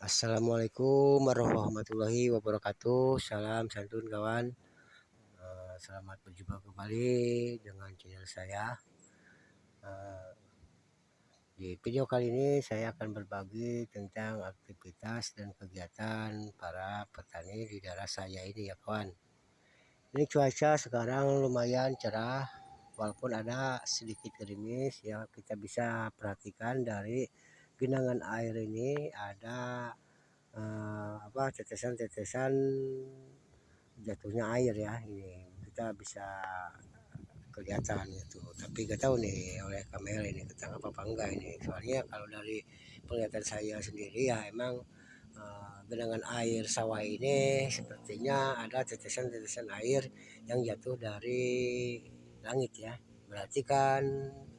Assalamualaikum warahmatullahi wabarakatuh. Salam santun kawan. Selamat berjumpa kembali dengan channel saya. Eh, di video kali ini saya akan berbagi tentang aktivitas dan kegiatan para petani di daerah saya ini ya kawan. Ini cuaca sekarang lumayan cerah, walaupun ada sedikit gerimis ya. Kita bisa perhatikan dari genangan air ini ada tetesan-tetesan jatuhnya air ya. Ini kita bisa kelihatan itu, tapi gak tahu nih oleh kamera ini ketangkap apa enggak ini. Soalnya kalau dari penglihatan saya sendiri ya emang genangan air sawah ini sepertinya ada tetesan-tetesan air yang jatuh dari langit ya. Berarti kan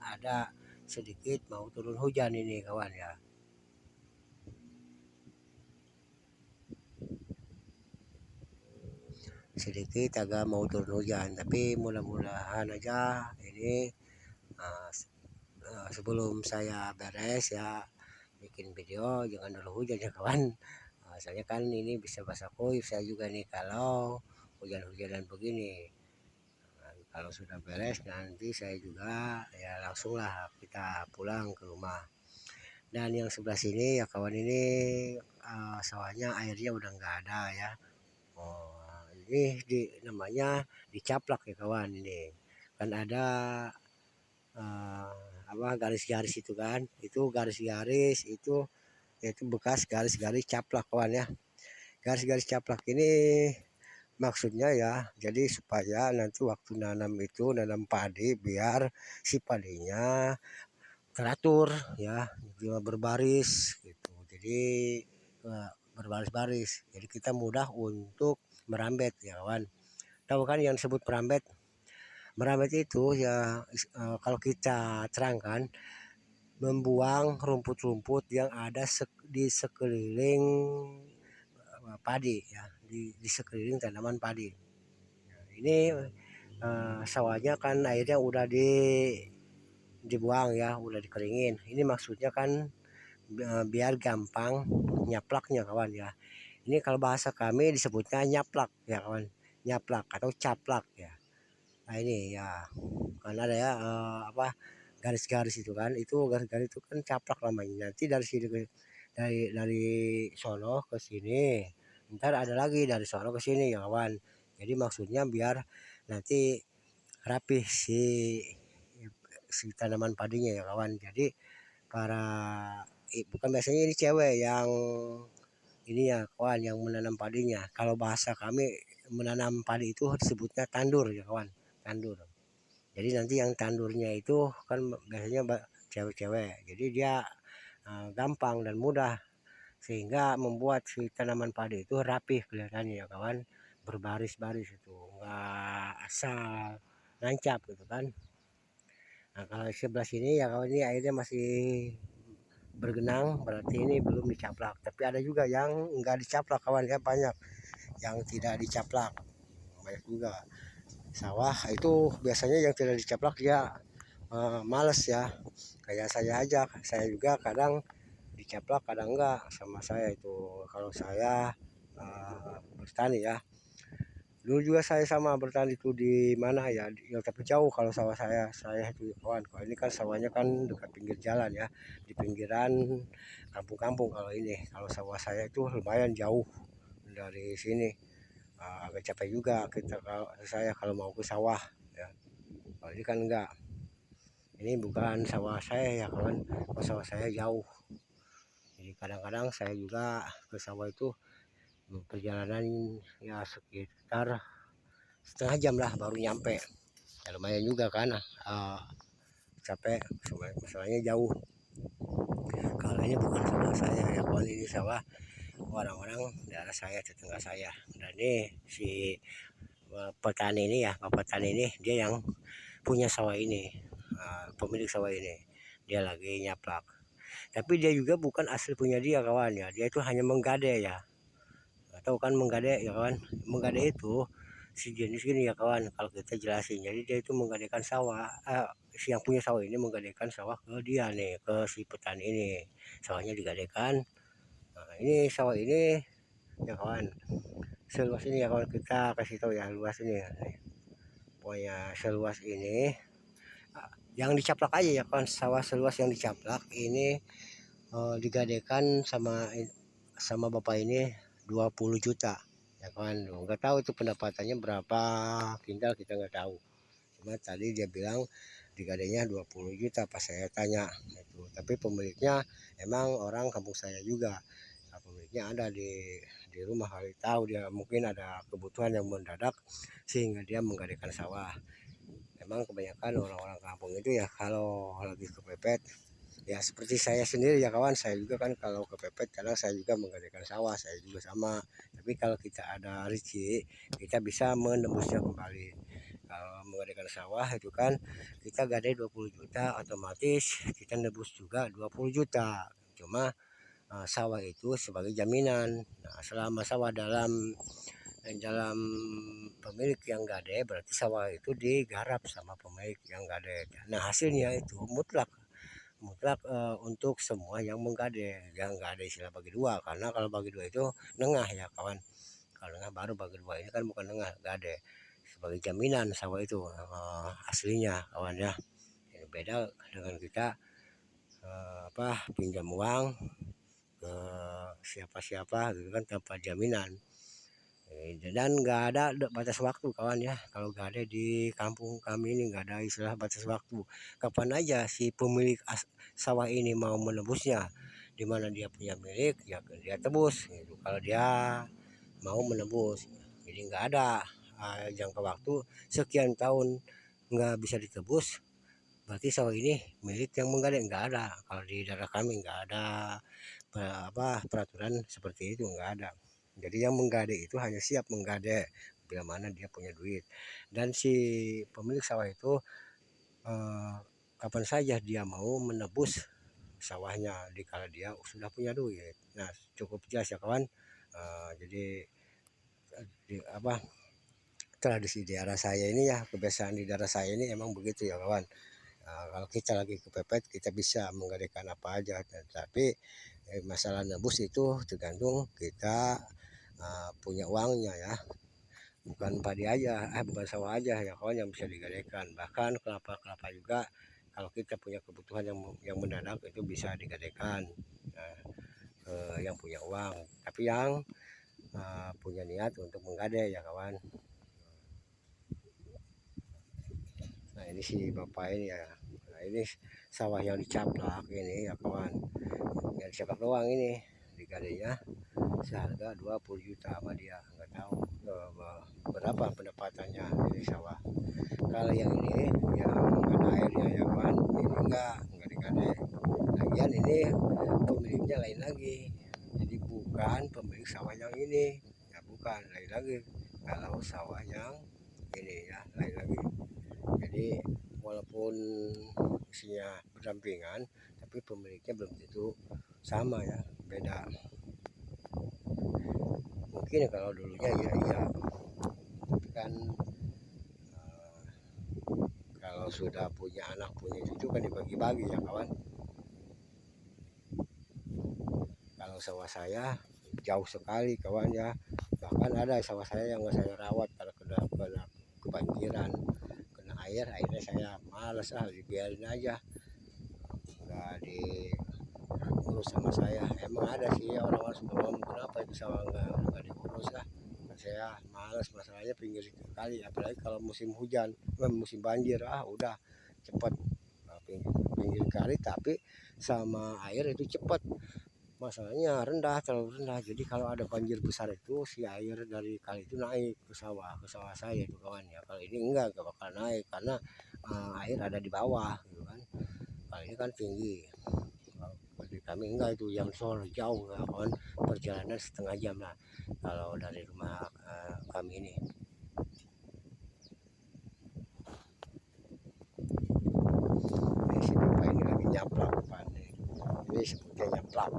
ada sedikit mau turun hujan ini kawan ya. Sedikit agak mau turun hujan, tapi mudah-mudahan aja ini uh, sebelum saya beres ya bikin video jangan dulu hujan ya kawan. Soalnya kan ini bisa basah kuyup saya juga nih kalau hujan-hujanan begini. Kalau sudah beres nanti saya juga ya langsung lah kita pulang ke rumah. Dan yang sebelah sini ya kawan ini sawahnya airnya udah nggak ada ya. Oh, ini namanya dicaplak ya kawan ini. Kan ada garis-garis itu kan. Itu garis-garis itu bekas garis-garis caplak kawan ya. Garis-garis caplak ini maksudnya ya jadi supaya nanti waktu nanam itu nanam padi biar si padinya teratur ya, dia berbaris gitu. Jadi berbaris-baris. Jadi kita mudah untuk merambet ya kawan. Tahu kan yang disebut merambet? Merambet itu ya kalau kita terangkan membuang rumput-rumput yang ada di sekeliling padi ya, di sekeliling tanaman padi. Nah, ini sawahnya kan airnya udah dibuang ya, udah dikeringin. Ini maksudnya kan biar gampang nyaplaknya kawan ya. Ini kalau bahasa kami disebutnya nyaplak ya kawan, nyaplak atau caplak ya. Nah ini ya, karena ada ya garis-garis itu kan, itu garis-garis itu kan caplak namanya. Nanti dari sini dari sono ke sini, ntar ada lagi dari sono ke sini ya kawan. Jadi maksudnya biar nanti rapih si tanaman padinya ya kawan. Jadi para bukan biasanya ini cewek yang ini ya kawan yang menanam padinya. Kalau bahasa kami menanam padi itu disebutnya tandur ya kawan, tandur. Jadi nanti yang tandurnya itu kan biasanya cewek-cewek. Jadi dia gampang dan mudah sehingga membuat si tanaman padi itu rapih kelihatannya ya kawan, berbaris-baris itu enggak asal nancap gitu kan. Nah kalau sebelah sini ya kawan ini airnya masih bergenang berarti ini belum dicaplak, tapi ada juga yang enggak dicaplak kawan ya, banyak yang tidak dicaplak, banyak juga. Sawah itu biasanya yang tidak dicaplak ya males ya, kayak saya aja, saya juga kadang dicaplak kadang enggak sama saya itu kalau saya bertani ya. Dulu juga saya sama bertani itu di mana ya, ya tapi jauh kalau sawah saya itu kawan. Kalau ini kan sawahnya kan dekat pinggir jalan ya, di pinggiran kampung-kampung. Kalau ini kalau sawah saya itu lumayan jauh dari sini. Agak capek juga kita kalau saya kalau mau ke sawah ya. Kalau ini kan enggak, ini bukan sawah saya ya kawan, kalau sawah saya jauh. Jadi kadang-kadang saya juga ke sawah itu perjalanan ya sekitar setengah jam lah baru nyampe ya, lumayan juga kan capek, masalahnya jauh. Kalau ini bukan sawah saya ya kawan, ini sawah orang-orang daerah saya, tetangga saya. Dan ini si petani ini ya, bapak petani ini dia yang punya sawah ini, pemilik sawah ini dia lagi nyaplak. Tapi dia juga bukan asli punya dia kawan ya, dia itu hanya menggade ya. Tahu kan menggade ya kawan, menggade itu sejenis gini ya kawan kalau kita jelasin. Jadi dia itu menggadekan sawah, si yang punya sawah ini menggadekan sawah ke dia nih, ke si petani ini. Sawahnya digadekan, ini sawah ini ya kawan, seluas ini ya kawan, kita kasih tahu ya luas ini ya. Pokoknya seluas ini yang dicaplak aja ya kawan, sawah seluas yang dicaplak ini digadekan sama bapak ini 20 juta ya kawan. Nggak tahu itu pendapatannya berapa kintal, kita nggak tahu, cuma tadi dia bilang digadainya 20 juta pas saya tanya itu. Tapi pemiliknya emang orang kampung saya juga. Nah, pemiliknya ada di rumah, kali tahu dia mungkin ada kebutuhan yang mendadak sehingga dia menggadaikan sawah. Memang kebanyakan orang-orang kampung itu ya kalau lagi kepepet ya seperti saya sendiri ya kawan, saya juga kan kalau kepepet kadang saya juga menggadaikan sawah, saya juga sama. Tapi kalau kita ada rezeki kita bisa menembusnya kembali. Kalau menggadaikan sawah itu kan kita gadai 20 juta, otomatis kita nebus juga 20 juta. Cuma sawah itu sebagai jaminan. Nah, selama sawah dalam pemilik yang gade, berarti sawah itu digarap sama pemilik yang gade. Nah, hasilnya itu mutlak untuk semua yang menggade. Yang nggak ada istilah bagi dua, karena kalau bagi dua itu nengah ya kawan. Kalau nengah baru, bagi dua ini kan bukan nengah, gade sebagai jaminan sawah itu aslinya kawan ya. Ini beda dengan kita pinjam uang ke siapa-siapa gitu kan tanpa jaminan. Dan nggak ada batas waktu kawan ya, kalau nggak ada di kampung kami ini nggak ada istilah batas waktu. Kapan aja si pemilik sawah ini mau menebusnya, di mana dia punya milik ya dia tebus gitu, kalau dia mau menebus. Jadi nggak ada jangka waktu sekian tahun nggak bisa ditebus berarti sawah ini milik yang menggadai, nggak ada. Kalau di daerah kami nggak ada peraturan seperti itu, nggak ada. Jadi yang menggadai itu hanya siap menggadai bila mana dia punya duit. Dan si pemilik sawah itu kapan saja dia mau menebus sawahnya dikala dia sudah punya duit. Nah, cukup jelas ya kawan. Jadi tradisi di daerah saya ini ya, kebiasaan di daerah saya ini emang begitu ya kawan. Kalau kita lagi kepepet kita bisa menggadaikan apa aja, tapi masalah nebus itu tergantung kita punya uangnya ya. Bukan padi aja, bukan sawah aja ya kawan yang bisa digadaikan. Bahkan kelapa juga kalau kita punya kebutuhan yang mendadak itu bisa digadaikan yang punya uang. Tapi yang punya niat untuk menggadai ya kawan. Nah, ini si bapak ini ya. Nah, ini sawah yang dicaplak ini ya kawan. Yang dicaplak doang ini digadainya seharga 20 juta sama dia. Nggak tahu berapa pendapatannya ini sawah. Kalau yang ini yang ada airnya ya kawan, ini enggak digadai. Lagian ini pemiliknya lain lagi. Jadi bukan pemilik sawah yang ini. Ya bukan, lain lagi. Kalau sawah yang ini ya lain lagi. Jadi walaupun isinya berdampingan tapi pemiliknya belum tentu sama ya, beda. Mungkin kalau dulunya iya, tapi kan kalau sudah punya anak punya cucu kan dibagi-bagi ya kawan. Kalau sawah saya jauh sekali kawan ya, bahkan ada sawah saya yang saya rawat kalau kena kebanjiran, kena airnya saya males dibiarin aja, nggak diurus sama saya. Emang ada sih orang-orang suka ngomong kenapa itu sawah nggak diurus lah, saya males. Masalahnya pinggir kali, apalagi kalau musim hujan musim banjir udah cepet pinggir kali, tapi sama air itu cepet. Masalahnya terlalu rendah, jadi kalau ada banjir besar itu si air dari kali itu naik ke sawah saya itu kawan ya. Kalau ini enggak bakal naik karena air ada di bawah gitu kan. Kalau ini kan tinggi, di kami enggak, itu jam sore jauh ya kawan, perjalanan setengah jam lah kalau dari rumah kami ini. Ini si bapak ini lagi nyaplak depan ini sebutnya nyaplak.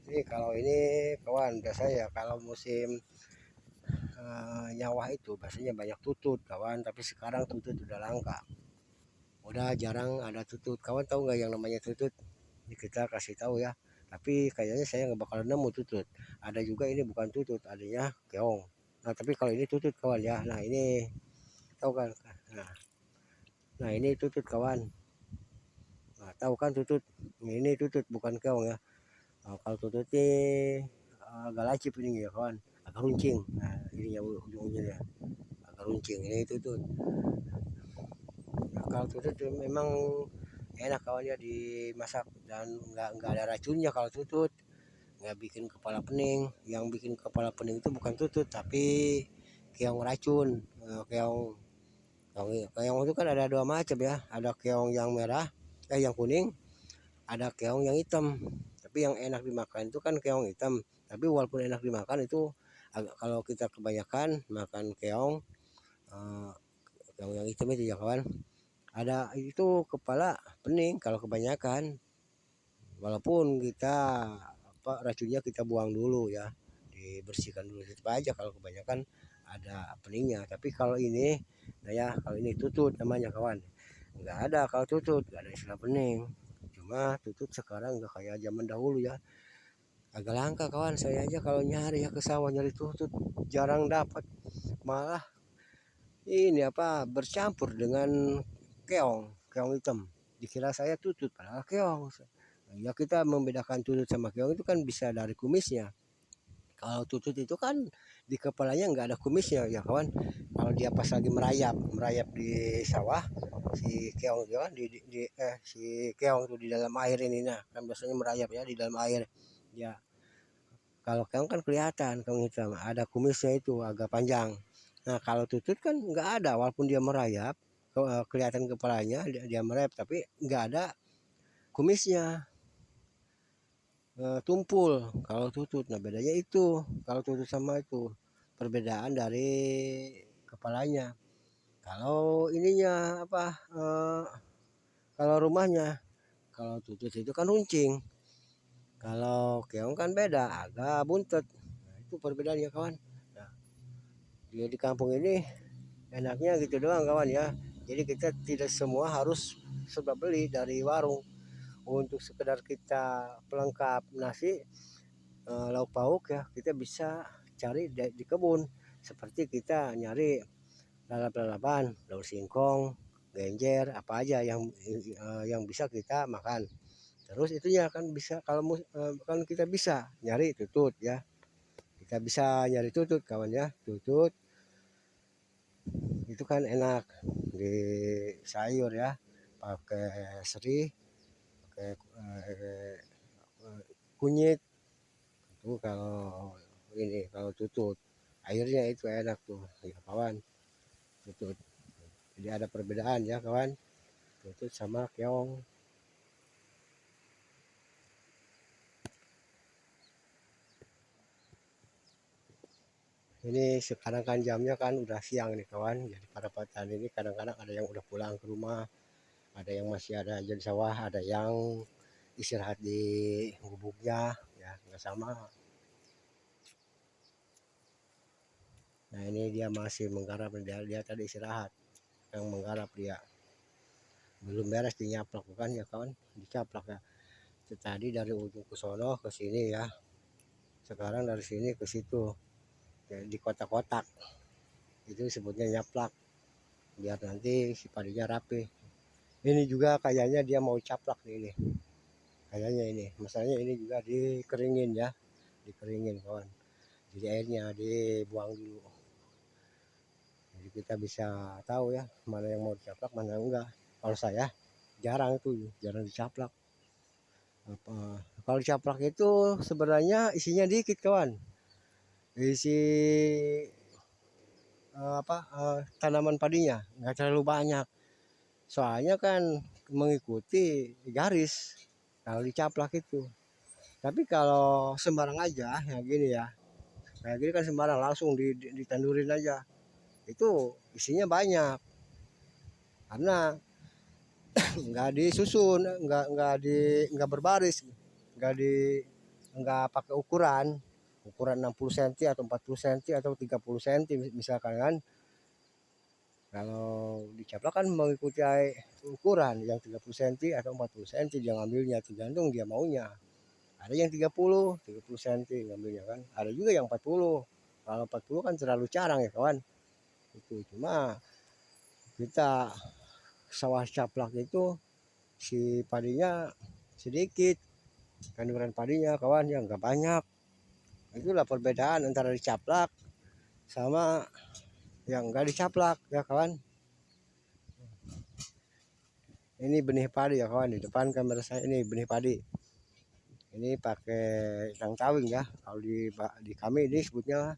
Ini kalau ini kawan biasanya kalau musim nyawah itu biasanya banyak tutut kawan, tapi sekarang tutut udah langka. Udah jarang ada tutut. Kawan tahu nggak yang namanya tutut? Ini kita kasih tahu ya. Tapi kayaknya saya nggak bakal nemu tutut. Ada juga ini bukan tutut, adanya keong. Nah tapi kalau ini tutut kawan ya. Nah ini tahu kan? Nah, nah ini tutut kawan. Nah, tahu kan tutut? Ini tutut bukan keong ya. Nah, kalau tutut ini agak lancip ini ya kawan, agak runcing. Nah ini ya ujung-ujungnya agak runcing. Ini tutut. Nah, kalau tutut memang enak kawan ya dimasak dan nggak ada racunnya kalau tutut, nggak bikin kepala pening. Yang bikin kepala pening itu bukan tutut tapi keong racun. Keong keong keong itu kan ada dua macam ya, ada keong yang merah, yang kuning, ada keong yang hitam. Tapi yang enak dimakan itu kan keong hitam, tapi walaupun enak dimakan itu kalau kita kebanyakan makan keong, eh, keong yang hitam itu ya kawan, ada itu kepala pening kalau kebanyakan. Walaupun kita racunnya kita buang dulu ya, dibersihkan dulu, tetap aja kalau kebanyakan ada peningnya. Tapi kalau ini, nah ya kalau ini tutut namanya kawan, nggak ada kalau tutut, nggak ada istilah pening. Cuma tutut sekarang nggak kayak zaman dahulu ya, agak langka kawan. Saya aja kalau nyari ya ke sawah nyari tutut jarang dapat, malah ini bercampur dengan keong hitam. Dikira saya tutut padahal keong. Ya kita membedakan tutut sama keong itu kan bisa dari kumisnya. Kalau tutut itu kan di kepalanya nggak ada kumisnya ya kawan. Kalau dia pas lagi merayap, merayap di sawah, si keong itu kan si keong itu di dalam air ini, nah kan biasanya merayap ya di dalam air. Ya kalau keong kan kelihatan keong hitam, ada kumisnya itu agak panjang. Nah kalau tutut kan nggak ada, walaupun dia merayap, kelihatan kepalanya dia merayap tapi nggak ada kumisnya. Tumpul kalau tutut. Nah bedanya itu kalau tutut sama itu perbedaan dari kepalanya. Kalau ininya kalau rumahnya, kalau tutut itu kan runcing, kalau keong kan beda agak buntet. Nah, itu perbedaannya kawan. Nah, di kampung ini enaknya gitu doang kawan ya, jadi kita tidak semua harus serba beli dari warung. Untuk sekedar kita pelengkap nasi, lauk pauk ya kita bisa cari di kebun, seperti kita nyari lalap-lalapan, daun singkong, genjer, apa aja yang bisa kita makan. Terus itunya kan bisa kalau kan kita bisa nyari tutut ya, kita bisa nyari tutut kawan ya. Tutut itu kan enak di sayur ya, pakai seri, pakai kunyit. Itu kalau ini kalau tutut airnya itu enak tuh ya kawan, tutut. Jadi ada perbedaan ya kawan, tutut sama keong. Ini sekarang kan jamnya kan udah siang nih kawan, jadi para petani ini kadang-kadang ada yang udah pulang ke rumah, ada yang masih ada aja di sawah, ada yang istirahat di gubuknya ya, nggak sama. Nah ini dia masih menggarap, dia tadi istirahat, yang menggarap dia belum beres dinyaplak bukan ya kawan, dicaplak ya. Itu tadi dari ujung ke sono ke sini ya, sekarang dari sini ke situ, jadi di kotak-kotak itu sebutnya nyaplak, biar nanti si padinya rapi. Ini juga kayaknya dia mau caplak nih ini, kayaknya ini masalahnya ini juga dikeringin ya, dikeringin kawan, jadi airnya dibuang dulu, jadi kita bisa tahu ya mana yang mau dicaplak mana yang enggak. Kalau saya jarang itu, jarang dicaplak. Kalau dicaplak itu sebenarnya isinya dikit kawan, isi tanaman padinya nggak terlalu banyak, soalnya kan mengikuti garis kalau dicaplak itu. Tapi kalau sembarang aja ya gini ya, kayak gini kan sembarang langsung ditandurin aja, itu isinya banyak karena nggak disusun, nggak berbaris, nggak di nggak pakai ukuran 60 cm atau 40 cm atau 30 cm misalkan kan. Kalau dicaplak kan mengikuti ukuran yang 30 cm atau 40 cm dia ngambilnya, tergantung dia maunya. Ada yang 30 cm ngambilnya kan, ada juga yang 40. Kalau 40 kan terlalu jarang ya kawan. Itu cuma kita sawah caplak itu si padinya sedikit, kandungan padinya kawan yang nggak banyak. Itulah perbedaan antara dicaplak sama yang enggak dicaplak ya kawan. Ini benih padi ya kawan, di depan kamera saya ini benih padi. Ini pakai tangtawing ya, kalau di kami ini sebutnya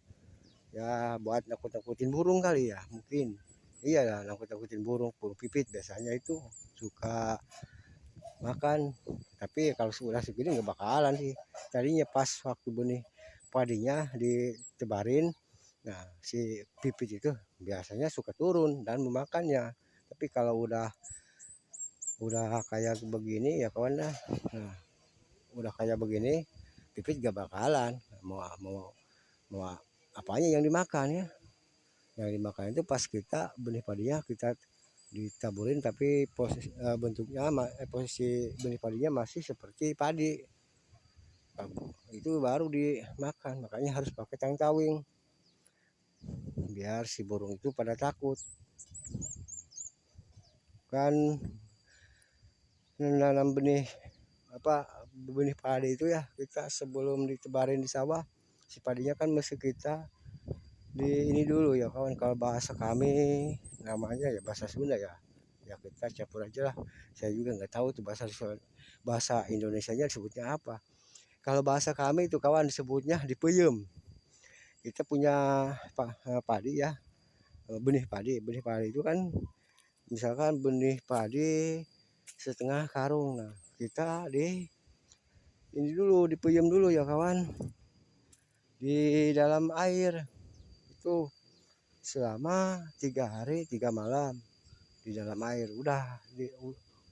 ya buat nakut-nakutin burung kali ya mungkin. Iya lah, nakut-nakutin burung pipit biasanya itu suka makan. Tapi kalau sudah segini nggak bakalan sih. Tadinya pas waktu benih padinya ditebarin, nah si pipit itu biasanya suka turun dan memakannya. Tapi kalau udah kayak begini ya kawan dah, nah udah kayak begini pipit gak bakalan mau apanya yang dimakan ya. Yang dimakan itu pas kita benih padinya kita ditaburin, tapi bentuknya posisi benih padinya masih seperti padi, itu baru dimakan. Makanya harus pakai tangtawing biar si burung itu pada takut kan. Menanam benih padi itu ya, kita sebelum ditebarin di sawah si padinya kan mesti kita di ini dulu ya kawan. Kalau bahasa kami namanya ya bahasa Sunda ya, ya kita campur aja lah. Saya juga nggak tahu tuh bahasa Indonesianya disebutnya apa. Kalau bahasa kami itu kawan disebutnya dipeyem. Kita punya padi ya, benih padi itu kan misalkan benih padi setengah karung. Nah kita ini dulu dipeyem dulu ya kawan, di dalam air itu selama 3 hari 3 malam di dalam air.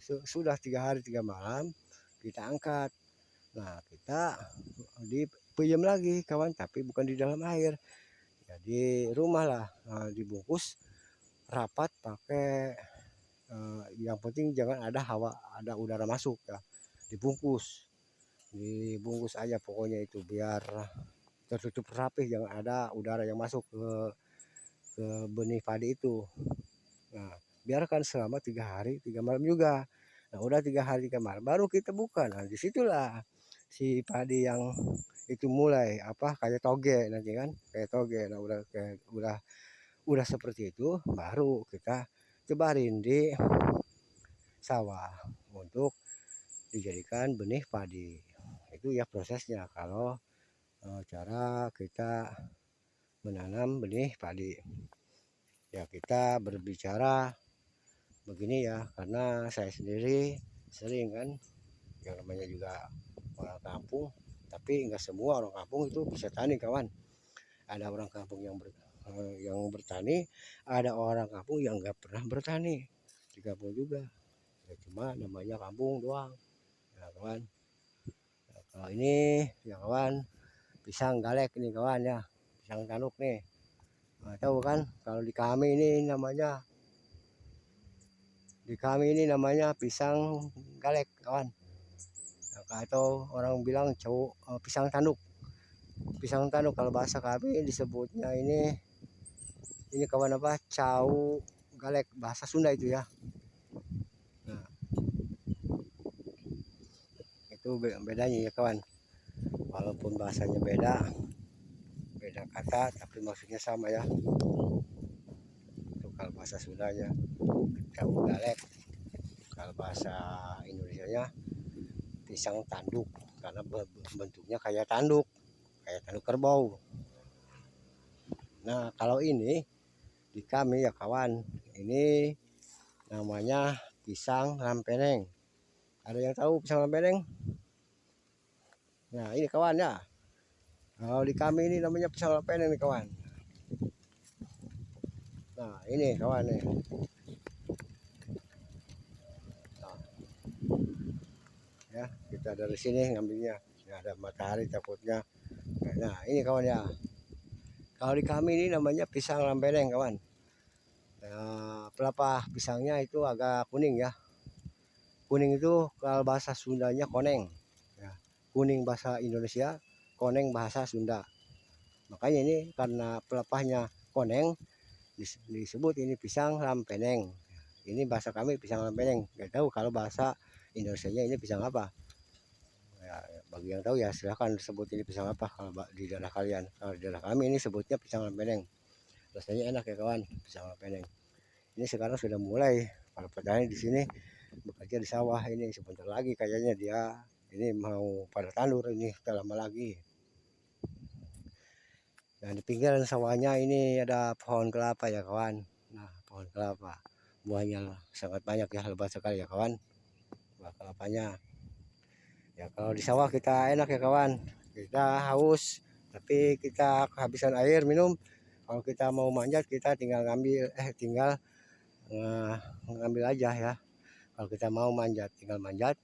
Sudah 3 hari 3 malam kita angkat. Nah kita dipeyem lagi kawan, tapi bukan di dalam air, jadi rumah lah. Nah, dibungkus rapat pakai yang penting jangan ada udara masuk ya. Dibungkus aja pokoknya itu biar tertutup rapi, jangan ada udara yang masuk ke benih padi itu. Nah biarkan selama 3 hari 3 malam juga. Nah udah 3 hari 3 malam baru kita buka. Nah disitulah si padi yang itu mulai kayak toge nanti kan, kayak toge. Nah udah seperti itu baru kita tebarin di sawah untuk dijadikan benih padi. Itu ya prosesnya kalau cara kita menanam benih padi. Ya kita berbicara begini ya karena saya sendiri sering kan, yang namanya juga orang kampung. Tapi nggak semua orang kampung itu bisa tani kawan. Ada orang kampung yang bertani, ada orang kampung yang nggak pernah bertani di kampung juga ya, cuma namanya kampung doang ya kawan. Nah, kalau ini ya kawan pisang galek ini kawan ya, pisang tanduk nih. Nah, tahu kan kalau di kami ini namanya pisang galek kawan, atau orang bilang pisang tanduk. Pisang tanduk kalau bahasa kami disebutnya ini kawan cau galek bahasa Sunda itu ya. Nah, itu bedanya ya kawan, walaupun bahasanya beda kata tapi maksudnya sama ya. Itu kalau bahasa Sundanya cau galek, kalau bahasa Indonesianya pisang tanduk karena bentuknya kayak tanduk kerbau. Nah kalau ini di kami ya kawan, ini namanya pisang lampeneng. Ada yang tahu pisang lampeneng? Nah ini kawan ya, kalau di kami ini namanya pisang lampeneng nih kawan. Nah ini kawan nih. Nah, ya kita dari sini ngambilnya, nggak ada matahari takutnya. Nah ini kawan ya, kalau di kami ini namanya pisang lampeneng kawan. Pelepah pisangnya itu agak kuning ya. Kuning itu kalau bahasa Sundanya koneng. Ya. Kuning bahasa Indonesia, koneng bahasa Sunda. Makanya ini karena pelepahnya koneng disebut ini pisang lampeneng. Ini bahasa kami pisang lampeneng. Gak tahu kalau bahasa Indonesianya ini pisang apa. Ya, bagi yang tahu ya silahkan sebut ini pisang apa kalau di daerah kalian. Kalau di daerah kami ini sebutnya pisang lampeneng. Rasanya enak ya kawan, pisang lampeneng. Ini sekarang sudah mulai para petani di sini bekerja di sawah. Ini sebentar lagi kayaknya dia ini mau pada tandur, ini sudah lama lagi. Dan di pinggiran sawahnya ini ada pohon kelapa ya kawan. Nah, pohon kelapa buahnya sangat banyak ya, lebat sekali ya kawan, buah kelapanya. Ya kalau di sawah kita enak ya kawan, kita haus tapi kita kehabisan air minum. Kalau kita mau manjat kita tinggal ngambil aja ya. Kalau kita mau manjat tinggal manjat,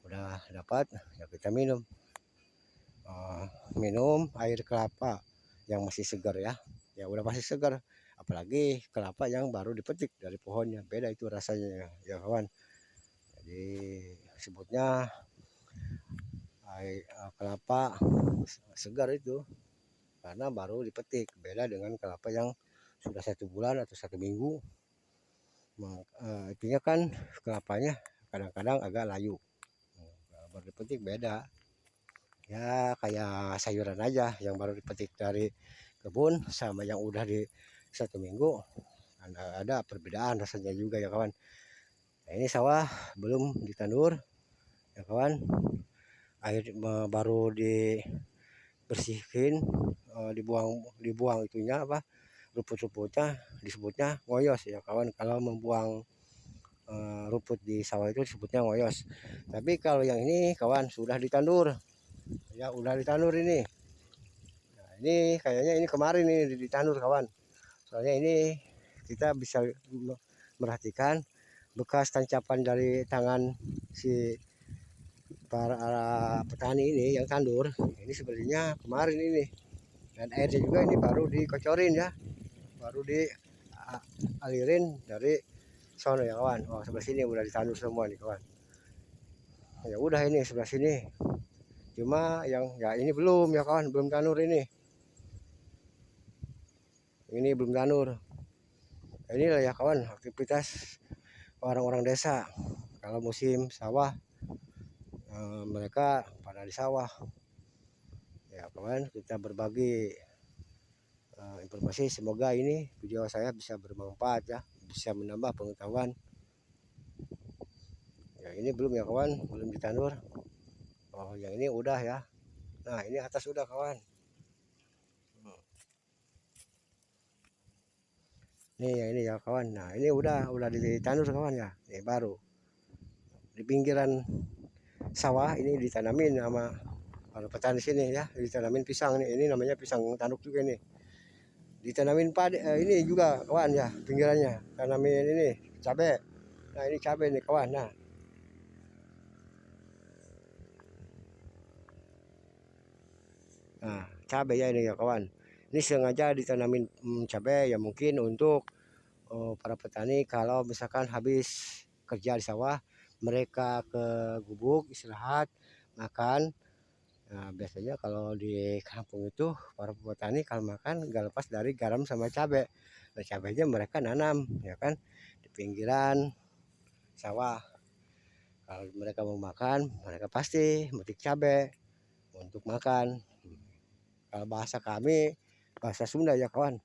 udah dapat ya kita minum. Minum air kelapa yang masih segar ya. Ya udah pasti segar, apalagi kelapa yang baru dipetik dari pohonnya, beda itu rasanya ya kawan. Jadi sebutnya air kelapa segar itu karena baru dipetik, beda dengan kelapa yang sudah 1 bulan atau 1 minggu. Itunya kan kelapanya kadang-kadang agak layu. Baru dipetik beda ya, kayak sayuran aja yang baru dipetik dari kebun sama yang udah di 1 minggu, ada perbedaan rasanya juga ya kawan. Nah, ini sawah belum ditandur ya kawan, air baru dibersihin, dibuang itunya apa, rumput-rumputnya, disebutnya ngoyos ya kawan. Kalau membuang rumput di sawah itu disebutnya ngoyos. Tapi kalau yang ini kawan sudah ditandur ya, udah ditandur ini. Nah, ini kayaknya ini kemarin nih ditandur kawan. Soalnya ini kita bisa merhatikan bekas tancapan dari tangan si para petani ini yang tandur. Ini sebenarnya kemarin ini, dan airnya juga ini baru dikocorin ya, baru dialirin dari sono ya kawan. Oh sebelah sini udah ditandur semua nih kawan. Ya udah ini sebelah sini, cuma yang ya ini belum ya kawan, belum tandur ini belum tandur. Inilah ya kawan aktivitas orang-orang desa kalau musim sawah, mereka pada di sawah ya kawan. Kita berbagi informasi, semoga ini video saya bisa bermanfaat ya, bisa menambah pengetahuan. Ya ini belum ya kawan, belum ditandur. Oh yang ini udah ya. Nah ini atas udah kawan. Nih yang ini ya kawan. Nah ini udah ditandur kawan ya. Ini baru di pinggiran sawah ini ditanamin sama para petani sini ya, ditanamin pisang nih. Ini namanya pisang tanduk juga nih. Ditanamin padi ini juga kawan ya, pinggirannya tanamin ini cabai. Nah ini cabai nih kawan. Nah cabai ya ini ya kawan, ini sengaja ditanamin cabai ya, mungkin untuk para petani kalau misalkan habis kerja di sawah mereka ke gubuk istirahat makan. Nah, biasanya kalau di kampung itu para petani kalau makan nggak lepas dari garam sama cabai. Nah, cabainya mereka nanam ya kan di pinggiran sawah. Kalau mereka mau makan, mereka pasti metik cabai untuk makan. Kalau bahasa kami, bahasa Sunda ya kawan,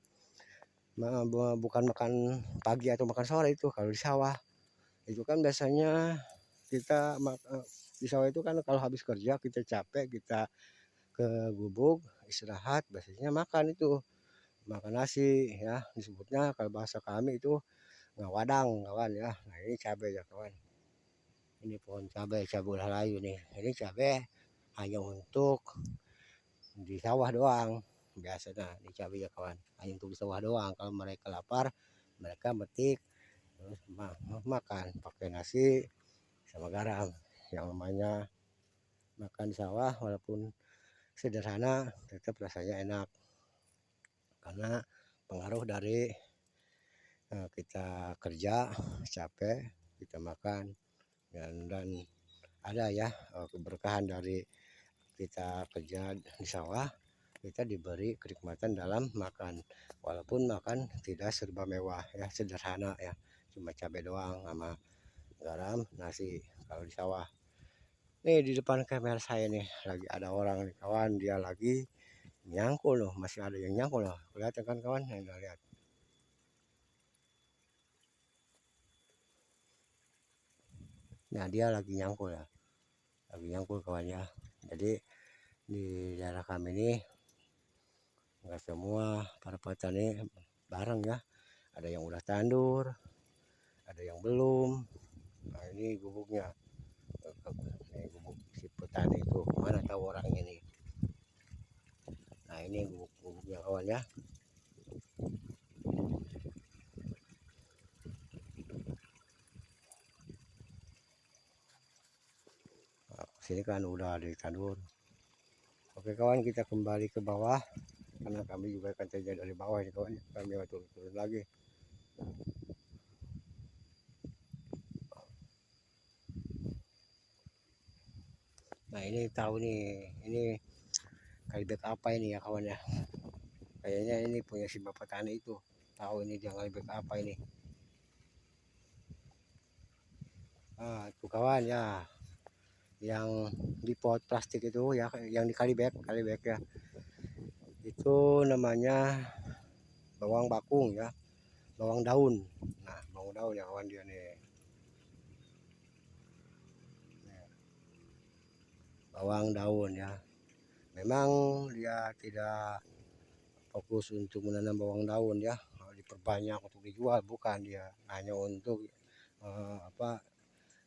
bukan makan pagi atau makan sore itu kalau di sawah. Itu kan biasanya kita di sawah itu kan kalau habis kerja kita capek, kita ke gubuk istirahat, biasanya makan itu, makan nasi ya, disebutnya kalau bahasa kami itu ngawadang kawan ya. Nah ini cabai ya kawan, ini pohon cabai layu nih. Ini cabai hanya untuk di sawah doang biasanya, di cabai ya kawan, hanya untuk di sawah doang. Kalau mereka lapar mereka metik terus makan pakai nasi sama garam. Yang namanya makan di sawah walaupun sederhana tetap rasanya enak karena pengaruh dari kita kerja capek, kita makan, dan ada ya keberkahan dari kita kerja di sawah, kita diberi kenikmatan dalam makan, walaupun makan tidak serba mewah ya, sederhana ya, cuma cabai doang sama garam, nasi kalau di sawah. Nih di depan kamera saya nih lagi ada orang nih kawan, dia lagi nyangkul loh, masih ada yang nyangkul loh, kelihatan kan kawan, yang lihat. Nah dia lagi nyangkul ya, lagi nyangkul kawan ya. Jadi di daerah kami ini nggak semua para petani bareng ya, ada yang udah tandur, ada yang belum. Nah ini gubuknya, ini gubuk si petani itu, mana tahu orangnya nih. Nah ini gubuknya kawan ya. Nah, sini kan udah ditandur. Oke kawan, kita kembali ke bawah karena kami juga akan terjadi dari bawah ini kawan, kami akan turun lagi. Nah ini tahu nih, ini kalibet apa ini ya kawan ya, kayaknya ini punya si bapak tani itu, tahu ini dia kalibet apa ini. Nah itu kawan ya, yang di pot plastik itu ya, yang di kalibet ya, itu namanya bawang bakung ya, bawang daun. Nah bawang daun ya kawan, dia nih bawang daun ya. Memang dia tidak fokus untuk menanam bawang daun ya, diperbanyak untuk dijual, bukan, dia hanya untuk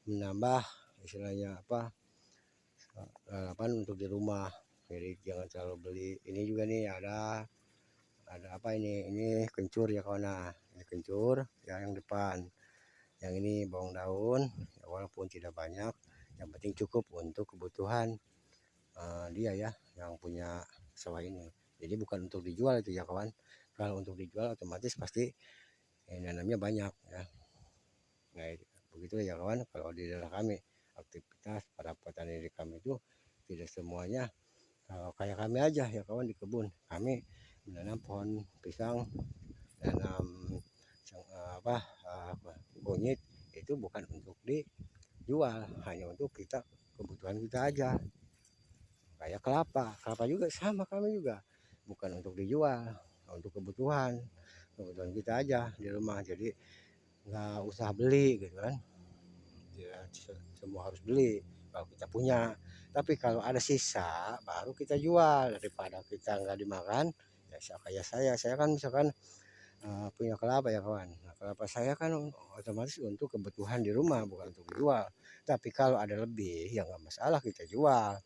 menambah istilahnya lalapan untuk di rumah. Jadi jangan terlalu beli. Ini juga nih ada apa ini kencur ya kawan. Nah ini kencur ya yang depan, yang ini bawang daun ya, walaupun tidak banyak, yang penting cukup untuk kebutuhan dia ya yang punya sawah ini. Jadi bukan untuk dijual itu ya kawan. Kalau untuk dijual otomatis pasti nanamnya banyak ya. Nah begitu ya kawan, kalau di daerah kami aktivitas para petani di kami itu tidak semuanya kalau kayak kami aja ya kawan, di kebun kami menanam pohon pisang, nanam kunyit, itu bukan untuk dijual, hanya untuk kita kebutuhan kita aja. Kayak kelapa juga sama, kami juga bukan untuk dijual, untuk kebutuhan kita aja di rumah. Jadi nggak usah beli gitu kan ya, semua harus beli kalau kita punya. Tapi kalau ada sisa baru kita jual, daripada kita nggak dimakan ya. Kayak saya kan misalkan punya kelapa ya kawan. Nah, kelapa saya kan otomatis untuk kebutuhan di rumah, bukan untuk dijual. Tapi kalau ada lebih ya nggak masalah kita jual.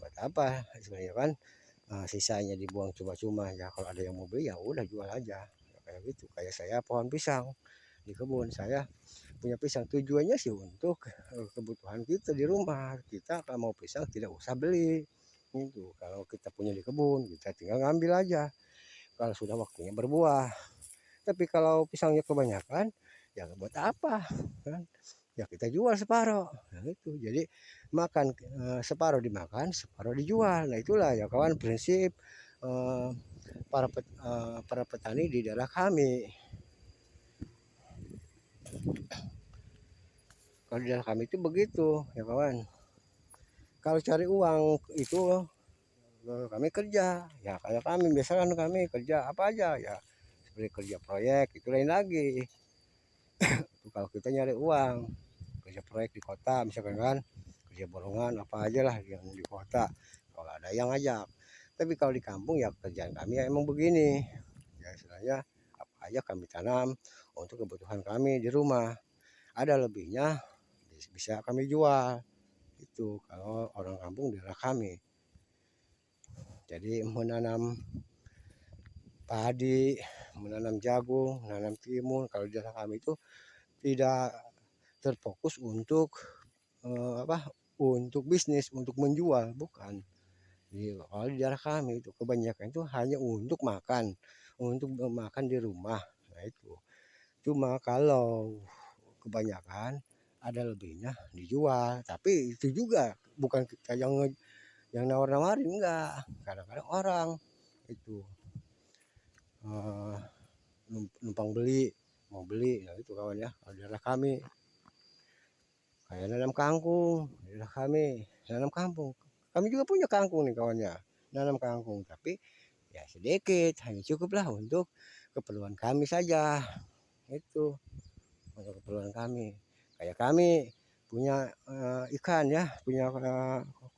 Buat apa sebenarnya kan, sisanya dibuang cuma-cuma ya. Kalau ada yang mau beli ya udah jual aja ya, kayak gitu. Kayak saya pohon pisang di kebun saya, punya pisang tujuannya sih untuk kebutuhan kita di rumah. Kita kalau mau pisang tidak usah beli itu, kalau kita punya di kebun kita tinggal ngambil aja kalau sudah waktunya berbuah. Tapi kalau pisangnya kebanyakan ya buat apa kan, ya kita jual separuh. Nah itu jadi makan, separuh dimakan separuh dijual. Nah itulah ya kawan prinsip eh, para petani di daerah kami. Kalau di daerah kami itu begitu ya kawan. Kalau cari uang itu kami kerja ya, kayak kami biasanya kami kerja apa aja ya, seperti kerja proyek itu lain lagi. Itu kalau kita nyari uang kerja proyek di kota misalkan kan, kerja borongan apa aja lah yang di kota kalau ada yang ngajak. Tapi kalau di kampung ya kerjaan kami ya emang begini ya, istilahnya apa aja kami tanam untuk kebutuhan kami di rumah, ada lebihnya bisa kami jual. Itu kalau orang kampung di daerah kami. Jadi menanam padi, menanam jagung, menanam timun, kalau di daerah kami itu tidak terfokus untuk untuk bisnis, untuk menjual, bukan. Jadi kalau di daerah kami itu kebanyakan itu hanya untuk makan di rumah. Nah itu itu mah kalau kebanyakan ada lebihnya dijual, tapi itu juga bukan kita yang nawar-nawarin, enggak. Kadang-kadang orang itu numpang beli, mau beli, nah itu kawan ya. Kalau daerah kami kayak nanam kangkung, daerah kami nanam kangkung. Kami juga punya kangkung nih kawannya, nanam kangkung, tapi ya sedikit, hanya cukuplah untuk keperluan kami saja. Itu untuk keperluan kami. Kayak kami punya ikan ya, punya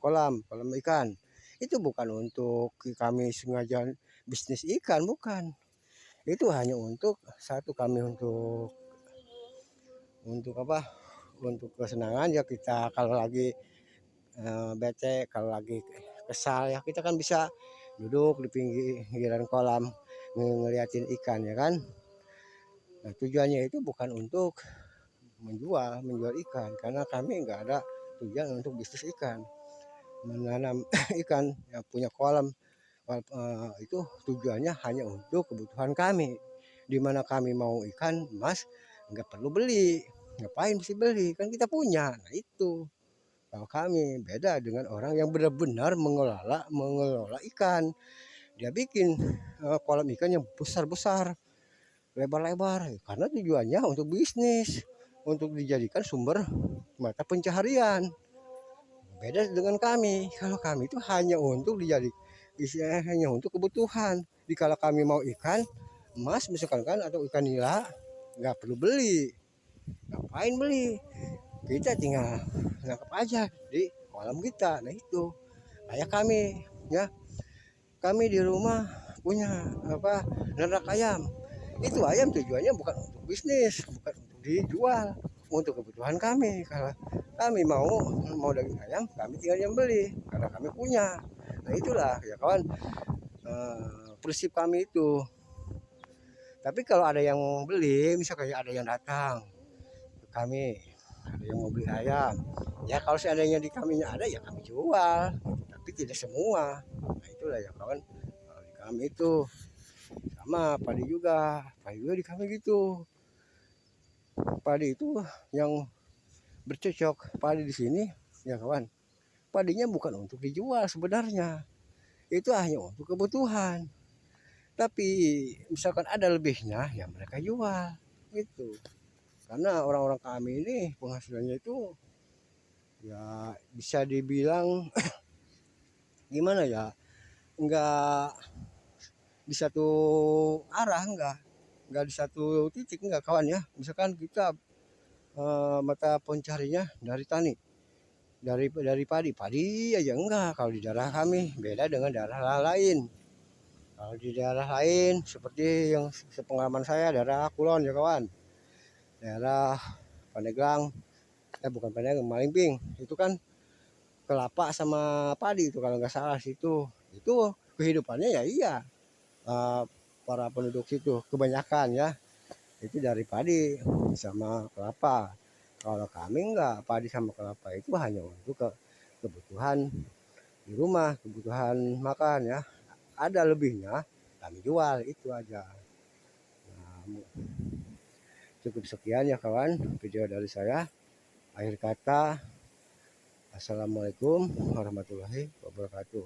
kolam ikan. Itu bukan untuk kami sengaja bisnis ikan, bukan. Itu hanya untuk satu, kami untuk apa? Untuk kesenangan ya, kita kalau lagi bete, kalau lagi kesal ya kita kan bisa duduk di pinggiran kolam ngeliatin ikan ya kan. Nah, tujuannya itu bukan untuk menjual ikan, karena kami nggak ada tujuan untuk bisnis ikan. Menanam ikan yang punya kolam itu tujuannya hanya untuk kebutuhan kami. Di mana kami mau ikan, Mas, nggak perlu beli. Ngapain mesti beli? Kan kita punya. Nah itu. Kalau kami beda dengan orang yang benar-benar mengelola ikan. Dia bikin kolam ikan yang besar-besar, lebar-lebar, karena tujuannya untuk bisnis, untuk dijadikan sumber mata pencaharian. Beda dengan kami. Kalau kami itu hanya untuk istilahnya hanya untuk kebutuhan. Dikala kami mau ikan emas misalkan kan, atau ikan nila, nggak perlu beli. Ngapain beli? Kita tinggal nangkap aja di kolam kita. Nah itu kayak kami ya. Kami di rumah punya ternak ayam. Itu ayam tujuannya bukan untuk bisnis, bukan untuk dijual, untuk kebutuhan kami. Kalau kami mau daging ayam, kami tinggal yang beli karena kami punya. Nah itulah ya kawan, prinsip kami itu. Tapi kalau ada yang beli, misalnya ada yang datang ke kami, ada yang mau beli ayam, ya kalau seandainya di kaminya ada ya kami jual, tapi tidak semua. Nah itulah ya kawan, kalau di kami itu sama padi juga di kami gitu. Padi itu yang bercocok padi di sini ya kawan, padinya bukan untuk dijual sebenarnya, itu hanya untuk kebutuhan. Tapi misalkan ada lebihnya ya mereka jual gitu. Karena orang-orang kami ini penghasilannya itu ya bisa dibilang gimana ya, enggak di satu arah, enggak di satu titik, enggak kawan ya. Misalkan kita mata pencarinya dari tani, dari padi aja enggak. Kalau di daerah kami beda dengan daerah lain. Kalau di daerah lain seperti yang sepengalaman saya, daerah Kulon ya kawan, daerah Pandeglang, bukan Pandeglang, Malingping, itu kan kelapa sama padi itu kalau nggak salah situ. Itu kehidupannya ya iya, para penduduk situ kebanyakan ya itu dari padi sama kelapa. Kalau kami enggak, padi sama kelapa itu hanya untuk kebutuhan di rumah, kebutuhan makan ya. Ada lebihnya kami jual, itu aja. Nah, cukup sekian ya kawan video dari saya. Akhir kata, assalamualaikum warahmatullahi wabarakatuh.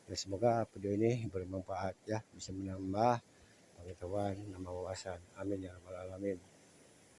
Dan semoga video ini bermanfaat ya, bisa menambah pengetahuan, nambah wawasan. Amin ya rabbal alamin.